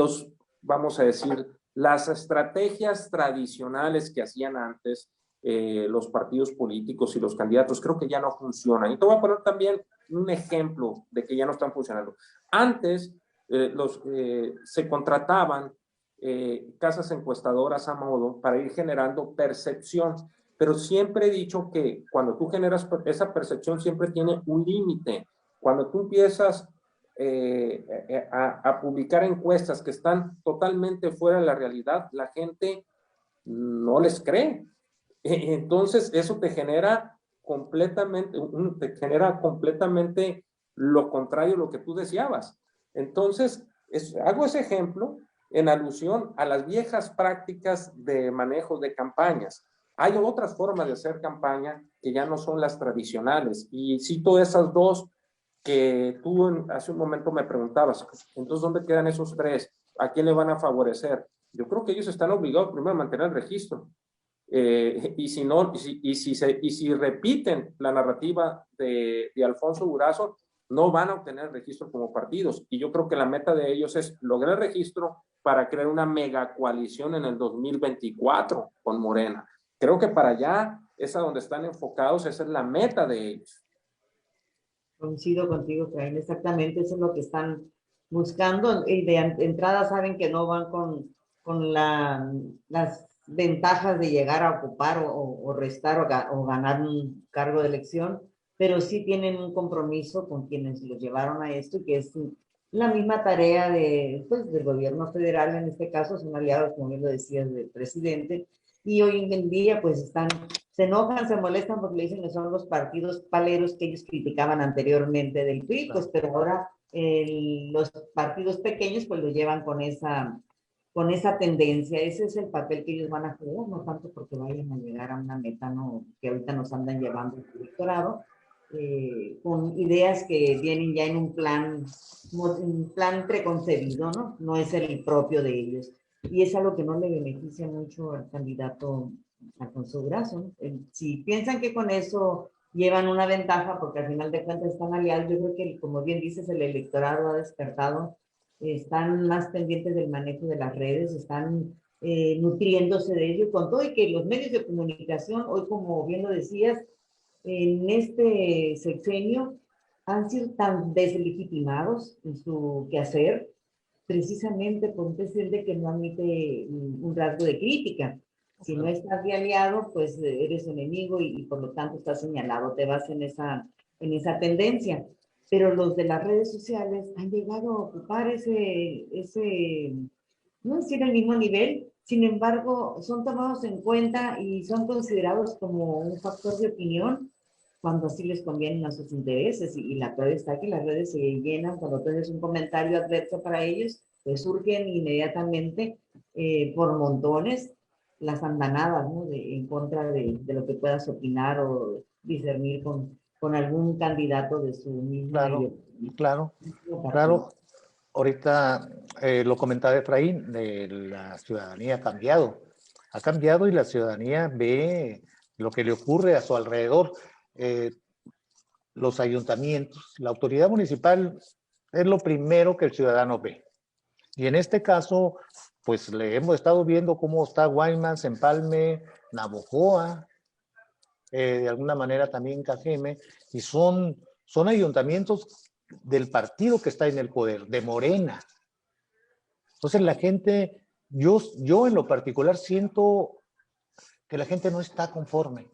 vamos a decir, las estrategias tradicionales que hacían antes los partidos políticos y los candidatos, creo que ya no funcionan. Y te voy a poner también un ejemplo de que ya no están funcionando. Antes se contrataban casas encuestadoras a modo para ir generando percepción, pero siempre he dicho que cuando tú generas esa percepción siempre tiene un límite. Cuando tú empiezas a publicar encuestas que están totalmente fuera de la realidad, la gente no les cree. Entonces eso te genera completamente lo contrario a lo que tú deseabas. Entonces, hago ese ejemplo en alusión a las viejas prácticas de manejo de campañas. Hay otras formas de hacer campaña que ya no son las tradicionales. Y cito esas dos que tú hace un momento me preguntabas. Entonces, ¿dónde quedan esos tres? ¿A quién le van a favorecer? Yo creo que ellos están obligados primero a mantener el registro. Y si repiten la narrativa de Alfonso Durazo, no van a obtener registro como partidos. Y yo creo que la meta de ellos es lograr el registro para crear una mega coalición en el 2024 con Morena. Creo que para allá es a donde están enfocados, esa es la meta de ellos. Coincido contigo, Caín, exactamente, eso es lo que están buscando. Y de entrada saben que no van con las ventajas de llegar a ocupar o restar o ganar un cargo de elección, pero sí tienen un compromiso con quienes los llevaron a esto, que es la misma tarea del gobierno federal, en este caso son aliados, como bien lo decías, del presidente, y hoy en día pues se enojan, se molestan porque le dicen que son los partidos paleros que ellos criticaban anteriormente del PRI, pues, pero ahora los partidos pequeños pues lo llevan con esa tendencia. Ese es el papel que ellos van a jugar, no tanto porque vayan a llegar a una meta que ahorita nos andan llevando el electorado, con ideas que vienen ya en un plan preconcebido, ¿no? No es el propio de ellos. Y es algo que no le beneficia mucho al candidato Alfonso Durazo. Si piensan que con eso llevan una ventaja, porque al final de cuentas están aliados, yo creo que, como bien dices, el electorado ha despertado, están más pendientes del manejo de las redes, están nutriéndose de ello, con todo y que los medios de comunicación, hoy como bien lo decías, en este sexenio han sido tan deslegitimados en su quehacer, precisamente por un presidente que no admite un rasgo de crítica. Si no estás de aliado, pues eres enemigo y por lo tanto estás señalado, te vas en esa tendencia. Pero los de las redes sociales han llegado a ocupar no decir el mismo nivel, sin embargo, son tomados en cuenta y son considerados como un factor de opinión cuando así les convienen a sus intereses. Y la prueba está que las redes se llenan cuando tienes un comentario adverso para ellos, pues surgen inmediatamente por montones las andanadas, ¿no? En contra de lo que puedas opinar o discernir con algún candidato de su misma Claro, claro, partido. claro. Ahorita lo comentaba Efraín, la ciudadanía ha cambiado y la ciudadanía ve lo que le ocurre a su alrededor. Eh, los ayuntamientos, la autoridad municipal es lo primero que el ciudadano ve. Y en este caso, pues le hemos estado viendo cómo está Guaymas, Empalme, Navojoa, de alguna manera también Cajeme, y son ayuntamientos del partido que está en el poder, de Morena. Entonces la gente, yo en lo particular siento que la gente no está conforme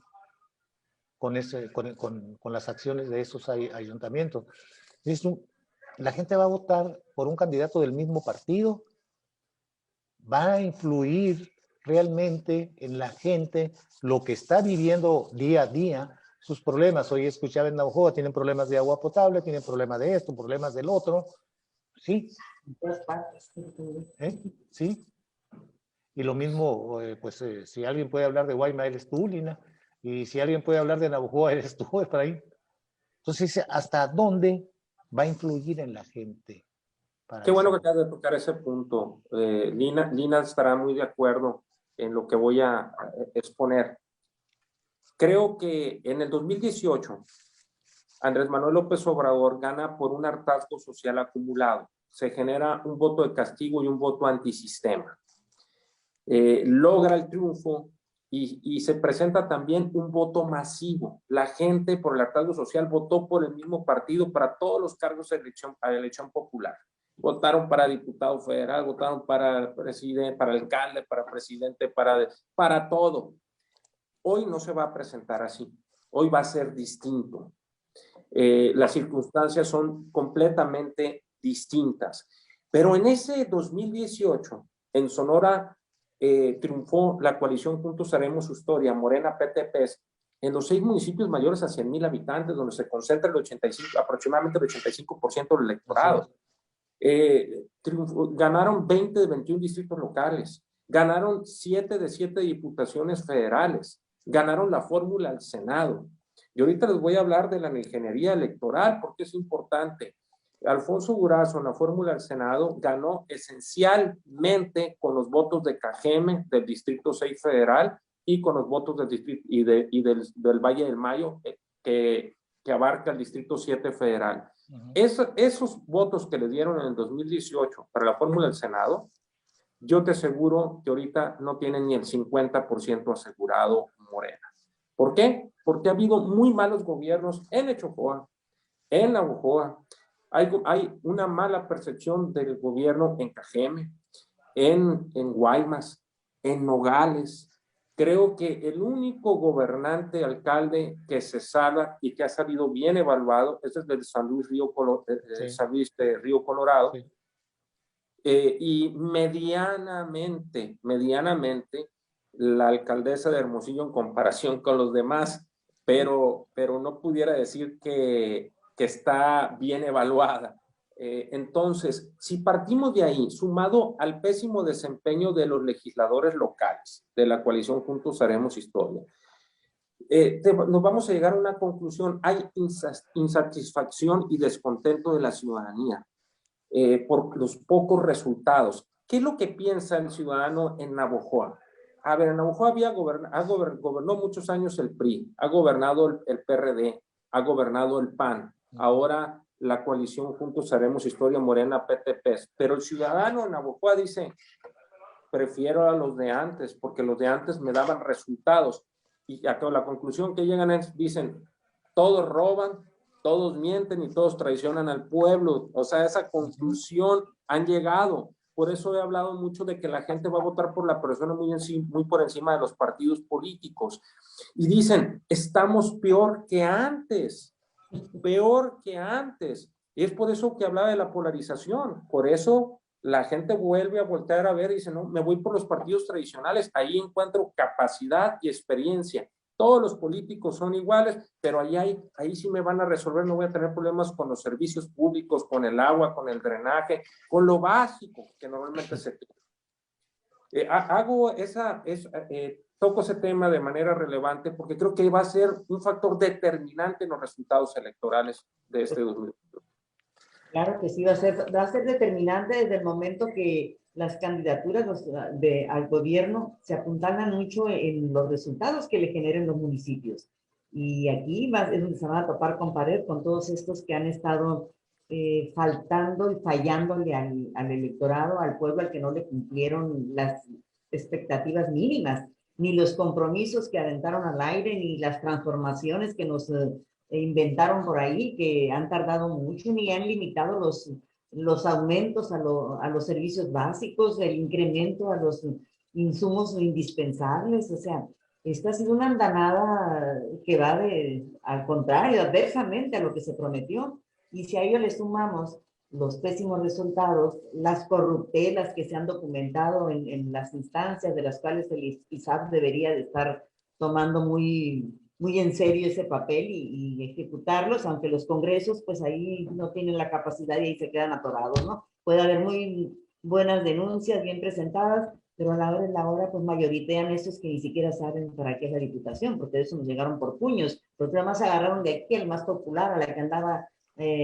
con las acciones de esos ayuntamientos. La gente va a votar por un candidato del mismo partido, va a influir realmente en la gente lo que está viviendo día a día, sus problemas. Hoy escuchaba en Navojoa, tienen problemas de agua potable, tienen problemas de esto, problemas del otro. Sí. En todas partes. Sí. Y lo mismo, si alguien puede hablar de Guaymas, eres tú, Lina. Y si alguien puede hablar de Navojoa, eres tú, Efraín. Entonces, ¿hasta dónde va a influir en la gente? Qué bueno que acabas de tocar ese punto. Lina estará muy de acuerdo en lo que voy a exponer. Creo que en el 2018, Andrés Manuel López Obrador gana por un hartazgo social acumulado. Se genera un voto de castigo y un voto antisistema. Logra el triunfo y se presenta también un voto masivo. La gente por el hartazgo social votó por el mismo partido para todos los cargos de elección popular. Votaron para diputado federal, votaron para presidente, para alcalde, para presidente, para todo. Hoy no se va a presentar así. Hoy va a ser distinto. Las circunstancias son completamente distintas. Pero en ese 2018, en Sonora, triunfó la coalición Juntos Haremos Historia, Morena PTPs, en los 6 municipios mayores a 100,000 habitantes, donde se concentra aproximadamente el 85% del electorado. Ganaron 20 de 21 distritos locales, ganaron 7 de 7 diputaciones federales, ganaron la fórmula al Senado. Y ahorita les voy a hablar de la ingeniería electoral porque es importante. Alfonso Durazo en la fórmula del Senado ganó esencialmente con los votos de Cajeme del Distrito 6 Federal y con los votos del distrito del Valle del Mayo que abarca el Distrito 7 Federal. Esos votos que le dieron en el 2018 para la fórmula del Senado, yo te aseguro que ahorita no tienen ni el 50% asegurado Morena. ¿Por qué? Porque ha habido muy malos gobiernos en Echojoa, en Navojoa. Hay una mala percepción del gobierno en Cajeme, en Guaymas, en Nogales. Creo que el único gobernante, alcalde que se salva y que ha salido bien evaluado es el de San Luis Río Colorado. Sí. Y medianamente, la alcaldesa de Hermosillo en comparación con los demás, pero no pudiera decir que está bien evaluada. Entonces, si partimos de ahí, sumado al pésimo desempeño de los legisladores locales de la coalición Juntos Haremos Historia, nos vamos a llegar a una conclusión. Hay insatisfacción y descontento de la ciudadanía por los pocos resultados. ¿Qué es lo que piensa el ciudadano en Navojoa? A ver, en Navojoa gobernó muchos años el PRI, ha gobernado el PRD, ha gobernado el PAN, ahora la coalición Juntos Haremos Historia, Morena, PTPs. Pero el ciudadano en Navojoa dice, prefiero a los de antes, porque los de antes me daban resultados. Y a toda la conclusión que llegan es, dicen, todos roban, todos mienten y todos traicionan al pueblo. O sea, a esa conclusión han llegado. Por eso he hablado mucho de que la gente va a votar por la persona muy por encima de los partidos políticos. Y dicen, estamos peor que antes, peor que antes. Y es por eso que hablaba de la polarización. Por eso la gente vuelve a voltear a ver y dice, no, me voy por los partidos tradicionales. Ahí encuentro capacidad y experiencia. Todos los políticos son iguales, pero ahí sí me van a resolver, no voy a tener problemas con los servicios públicos, con el agua, con el drenaje, con lo básico que normalmente se tiene. Toco ese tema de manera relevante porque creo que va a ser un factor determinante en los resultados electorales de este 2021. Claro que sí, va a ser determinante desde el momento que las candidaturas al gobierno se apuntalan mucho en los resultados que le generen los municipios. Y aquí es donde se van a topar con pared con todos estos que han estado faltando y fallándole al electorado, al pueblo, al que no le cumplieron las expectativas mínimas, ni los compromisos que aventaron al aire, ni las transformaciones que nos inventaron por ahí, que han tardado mucho, ni han limitado los aumentos a los servicios básicos, el incremento a los insumos indispensables. O sea, esta ha sido una andanada que va al contrario, adversamente a lo que se prometió. Y si a ello le sumamos los pésimos resultados, las corruptelas que se han documentado en las instancias de las cuales el ISAP debería de estar tomando muy en serio ese papel y ejecutarlos, aunque los congresos pues ahí no tienen la capacidad y ahí se quedan atorados, ¿no? Puede haber muy buenas denuncias bien presentadas, pero a la hora de la hora pues mayoritean esos que ni siquiera saben para qué es la diputación, porque de eso nos llegaron por puños, porque nada más agarraron de aquí el más popular, a la que andaba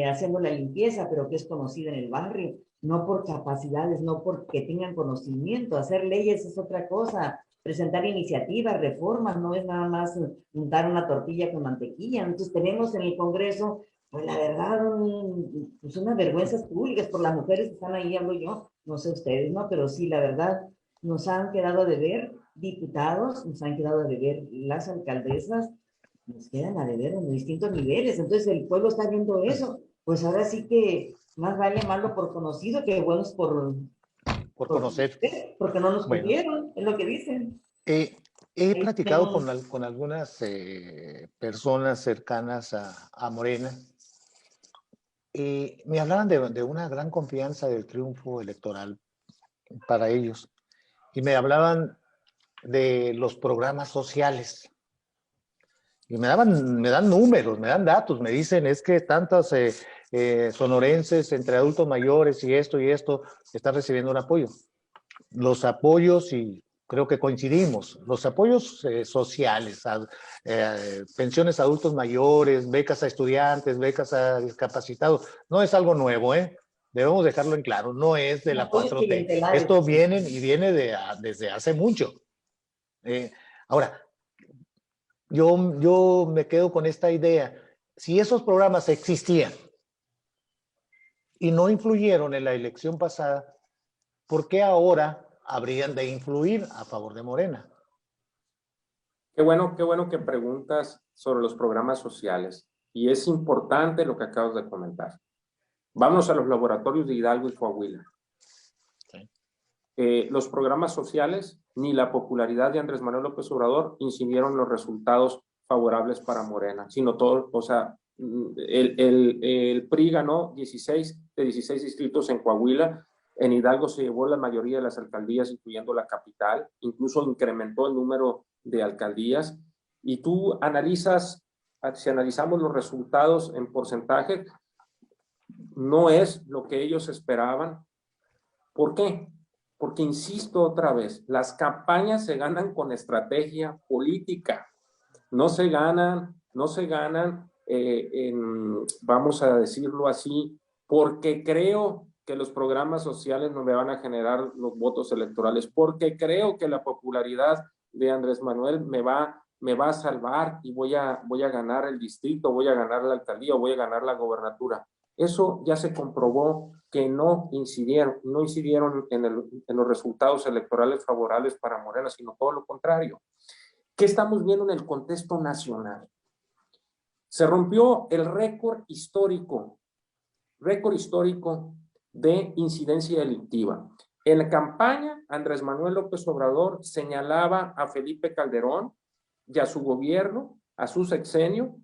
haciendo la limpieza, pero que es conocida en el barrio, no por capacidades, no porque tengan conocimiento. Hacer leyes es otra cosa, presentar iniciativas, reformas, no es nada más untar una tortilla con mantequilla. Entonces tenemos en el Congreso, pues la verdad, pues unas vergüenzas públicas por las mujeres que están ahí, hablo yo, no sé ustedes, ¿no? Pero sí, la verdad, nos han quedado de ver diputados, nos han quedado de ver las alcaldesas, nos quedan a deber en distintos niveles. Entonces el pueblo está viendo eso. Pues ahora sí que más vale malo por conocido que buenos por conocer. Porque no nos cumplieron, es lo que dicen. He platicado con algunas personas cercanas a Morena. Me hablaban de una gran confianza del triunfo electoral para ellos. Y me hablaban de los programas sociales. Y me dan números, me dan datos, me dicen es que tantos sonorenses entre adultos mayores y esto están recibiendo un apoyo. Los apoyos, y creo que coincidimos, los apoyos sociales, pensiones a adultos mayores, becas a estudiantes, becas a discapacitados, no es algo nuevo, debemos dejarlo en claro, no es de la 4T. Esto viene desde hace mucho. Ahora, yo me quedo con esta idea. Si esos programas existían y no influyeron en la elección pasada, ¿por qué ahora habrían de influir a favor de Morena? Qué bueno que preguntas sobre los programas sociales. Y es importante lo que acabas de comentar. Vamos a los laboratorios de Hidalgo y Coahuila. Sí. Los programas sociales ni la popularidad de Andrés Manuel López Obrador incidieron en los resultados favorables para Morena, sino todo, o sea, el PRI ganó 16 de 16 distritos en Coahuila. En Hidalgo se llevó la mayoría de las alcaldías, incluyendo la capital, incluso incrementó el número de alcaldías. Y tú si analizamos los resultados en porcentaje, no es lo que ellos esperaban. ¿Por qué? Porque, insisto otra vez, las campañas se ganan con estrategia política, no se ganan, vamos a decirlo así, porque creo que los programas sociales no me van a generar los votos electorales, porque creo que la popularidad de Andrés Manuel me va a salvar y voy a ganar el distrito, voy a ganar la alcaldía, voy a ganar la gobernatura. Eso ya se comprobó que no incidieron en los resultados electorales favorables para Morena, sino todo lo contrario. ¿Qué estamos viendo en el contexto nacional? Se rompió el récord histórico de incidencia delictiva. En la campaña, Andrés Manuel López Obrador señalaba a Felipe Calderón y a su gobierno, a su sexenio,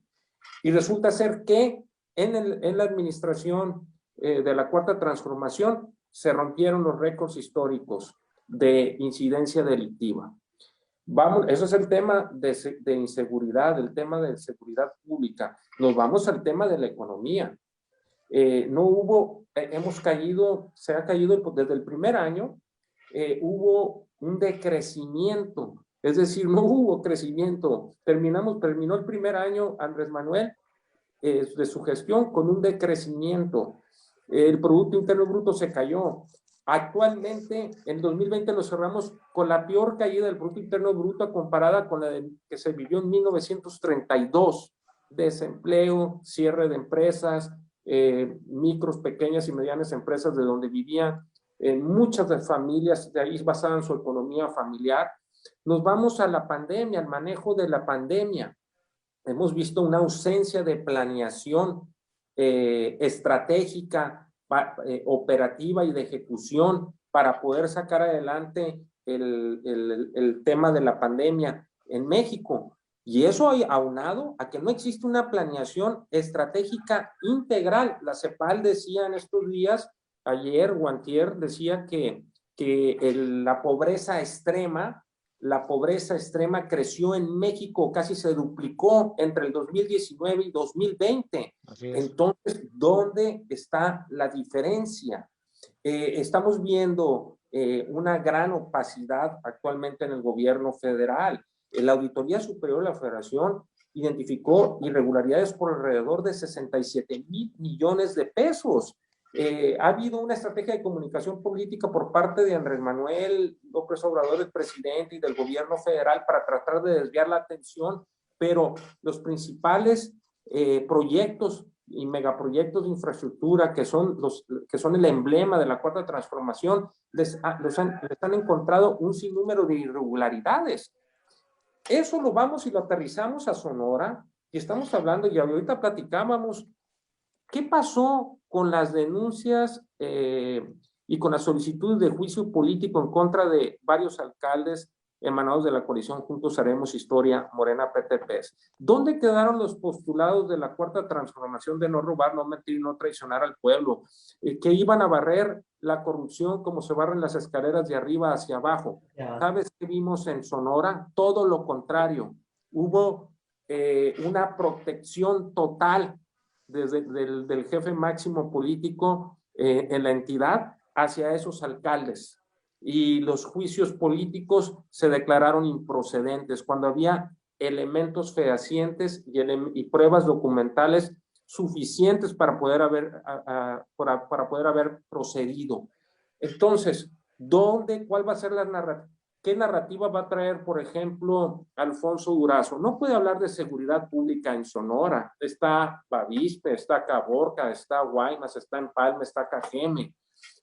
y resulta ser que en la administración de la Cuarta Transformación se rompieron los récords históricos de incidencia delictiva. Vamos, eso es el tema de inseguridad, el tema de seguridad pública. Nos vamos al tema de la economía. No hubo, se ha caído desde el primer año, hubo un decrecimiento, es decir, no hubo crecimiento. Terminó el primer año Andrés Manuel de su gestión con un decrecimiento. El Producto Interno Bruto se cayó. Actualmente, en 2020 lo cerramos con la peor caída del Producto Interno Bruto comparada con la que se vivió en 1932. Desempleo, cierre de empresas, micros, pequeñas y medianas empresas de donde vivían muchas de familias, de ahí basaban su economía familiar. Nos vamos a la pandemia, al manejo de la pandemia. Hemos visto una ausencia de planeación estratégica, operativa y de ejecución para poder sacar adelante el tema de la pandemia en México. Y eso aunado a que no existe una planeación estratégica integral. La CEPAL decía en estos días, ayer o antier, decía que la pobreza extrema creció en México, casi se duplicó entre el 2019 y 2020. Entonces, ¿dónde está la diferencia? Estamos viendo una gran opacidad actualmente en el gobierno federal. La Auditoría Superior de la Federación identificó irregularidades por alrededor de 67,000 millones de pesos. Ha habido una estrategia de comunicación política por parte de Andrés Manuel López Obrador, el presidente, y del gobierno federal para tratar de desviar la atención, pero los principales proyectos y megaproyectos de infraestructura que son el emblema de la Cuarta Transformación, les han encontrado un sinnúmero de irregularidades. Eso lo vamos y lo aterrizamos a Sonora y estamos hablando, y ahorita platicábamos, ¿qué pasó con las denuncias y con las solicitudes de juicio político en contra de varios alcaldes emanados de la coalición Juntos Haremos Historia, Morena, PTPs? ¿Dónde quedaron los postulados de la Cuarta Transformación de no robar, no mentir, no traicionar al pueblo? Que iban a barrer la corrupción como se barren las escaleras de arriba hacia abajo. ¿Sabes qué vimos en Sonora? Todo lo contrario. Hubo una protección total desde del jefe máximo político en la entidad hacia esos alcaldes, y los juicios políticos se declararon improcedentes cuando había elementos fehacientes y pruebas documentales suficientes para poder haber procedido. Entonces, ¿cuál va a ser la narrativa? ¿Qué narrativa va a traer, por ejemplo, Alfonso Durazo? No puede hablar de seguridad pública en Sonora. Está Bavispe, está Caborca, está Guaymas, está Empalme, está Cajeme.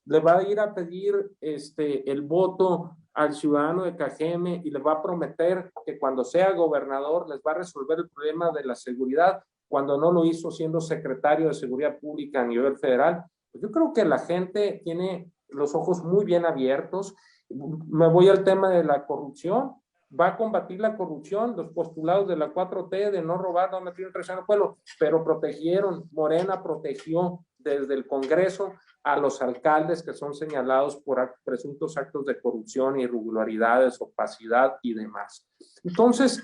Le va a ir a pedir el voto al ciudadano de Cajeme y le va a prometer que cuando sea gobernador les va a resolver el problema de la seguridad, cuando no lo hizo siendo secretario de Seguridad Pública a nivel federal. Pues yo creo que la gente tiene los ojos muy bien abiertos. Me voy al tema de la corrupción. Va a combatir la corrupción, los postulados de la 4T de no robar, no mentir, traicionar al pueblo, pero Morena protegió desde el Congreso a los alcaldes que son señalados por presuntos actos de corrupción, irregularidades, opacidad y demás. Entonces,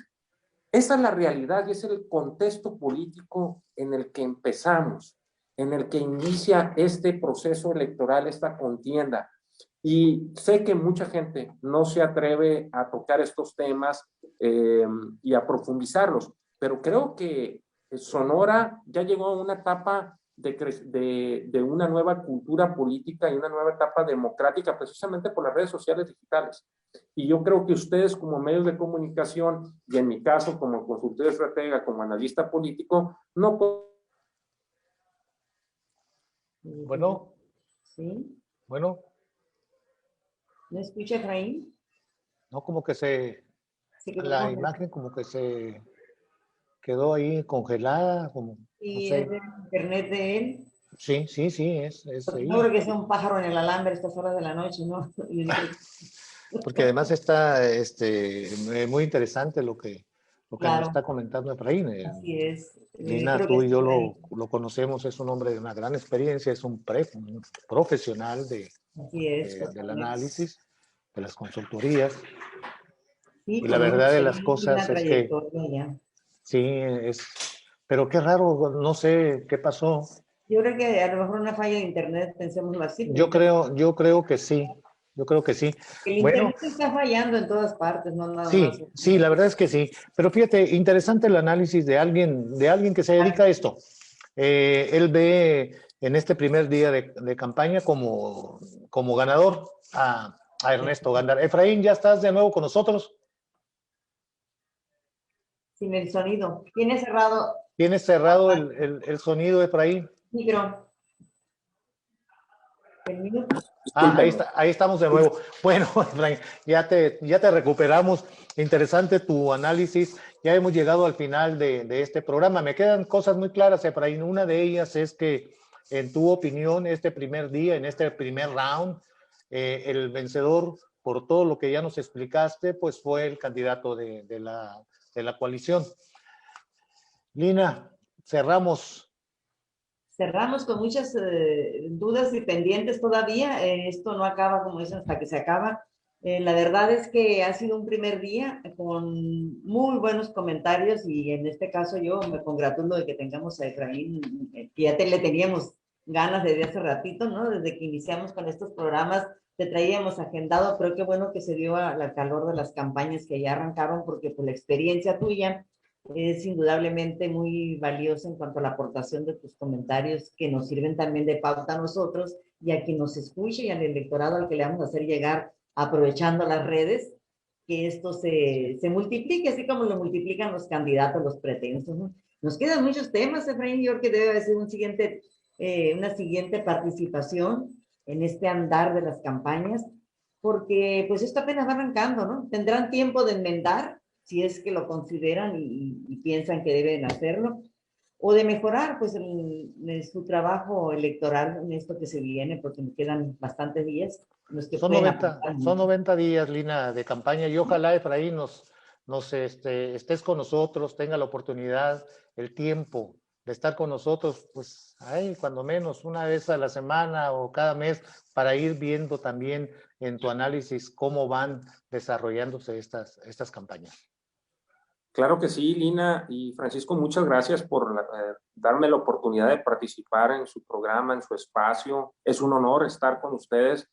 esa es la realidad y es el contexto político en el que empezamos, en el que inicia este proceso electoral, esta contienda. Y sé que mucha gente no se atreve a tocar estos temas y a profundizarlos, pero creo que Sonora ya llegó a una etapa de una nueva cultura política y una nueva etapa democrática precisamente por las redes sociales digitales. Y yo creo que ustedes como medios de comunicación, y en mi caso como consultor estratega, como analista político, no pueden... Bueno. Sí. Bueno. ¿Me escucha, Efraín? No, como que la imagen como que se quedó ahí congelada, como, no Y sé. es de internet de él. Sí, sí, sí, es Porque ahí. no creo que sea un pájaro en el alambre a estas horas de la noche, ¿no? Yo creo que- Porque además está muy interesante lo que nos Claro, está comentando Efraín. así es. Lina, Creo que tú y sí, yo por ahí. lo conocemos, es un hombre de una gran experiencia, es un profesional Así es, del totalmente. análisis, de las consultorías. Sí, Y la con una verdad de las experiencia y una cosas es que trayectoria ya. sí, pero qué raro, no sé qué pasó. Yo creo que a lo mejor una falla de internet, pensémoslo así. Yo creo que sí, yo creo que sí. El Bueno, internet está fallando en todas partes, no nada más. sí, sí, la verdad es que sí. Pero fíjate, interesante el análisis de alguien que se dedica a esto. Él ve en este primer día de campaña como ganador a Ernesto Gándara. Efraín, ¿ya estás de nuevo con nosotros? Sin el sonido. Tiene cerrado ¿Tienes cerrado el sonido, Efraín? micro. El minuto. Ah, Discúlpenme. ahí estamos de nuevo. Bueno, Efraín, ya te recuperamos. Interesante tu análisis. Ya hemos llegado al final de este programa. Me quedan cosas muy claras, Efraín. Una de ellas es que, en tu opinión, este primer día, en este primer round, el vencedor, por todo lo que ya nos explicaste, pues fue el candidato de la coalición. Lina, cerramos. Cerramos con muchas dudas y pendientes todavía. Esto no acaba, como dicen, hasta que se acaba. La verdad es que ha sido un primer día con muy buenos comentarios y en este caso yo me congratulo de que tengamos a Efraín, que ya le teníamos ganas desde hace ratito, ¿no? Desde que iniciamos con estos programas, te traíamos agendado, pero qué bueno que se dio al calor de las campañas que ya arrancaron, porque por la experiencia tuya es indudablemente muy valioso en cuanto a la aportación de tus comentarios que nos sirven también de pauta a nosotros y a quien nos escuche y al electorado al que le vamos a hacer llegar aprovechando las redes, que esto se multiplique, así como lo multiplican los candidatos, los pretensos, ¿no? Nos quedan muchos temas, Efraín, yo creo que debe ser una siguiente participación en este andar de las campañas, porque pues esto apenas va arrancando, ¿no? Tendrán tiempo de enmendar si es que lo consideran y piensan que deben hacerlo, o de mejorar pues su trabajo electoral en esto que se viene, porque me quedan bastantes días en los que pueden aportar Son mucho. 90 días, Lina, de campaña y ojalá, Efraín, estés con nosotros, tenga la oportunidad, el tiempo de estar con nosotros, pues ahí cuando menos una vez a la semana o cada mes, para ir viendo también en tu análisis cómo van desarrollándose estas campañas. Claro que sí, Lina y Francisco, muchas gracias por darme la oportunidad de participar en su programa, en su espacio. Es un honor estar con ustedes.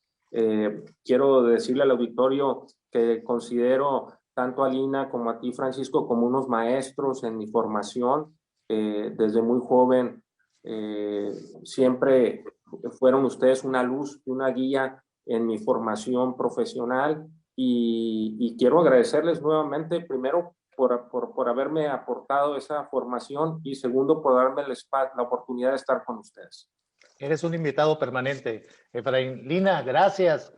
Quiero decirle al auditorio que considero tanto a Lina como a ti, Francisco, como unos maestros en mi formación. Desde muy joven siempre fueron ustedes una luz y una guía en mi formación profesional y quiero agradecerles nuevamente, primero, por haberme aportado esa formación y segundo, por darme la oportunidad de estar con ustedes. Eres un invitado permanente, Efraín. Lina, gracias.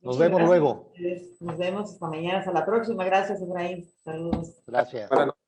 Nos Muchas vemos gracias. luego. Nos vemos hasta mañana, hasta la próxima. Gracias, Efraín. Saludos. Gracias. Buenas noches.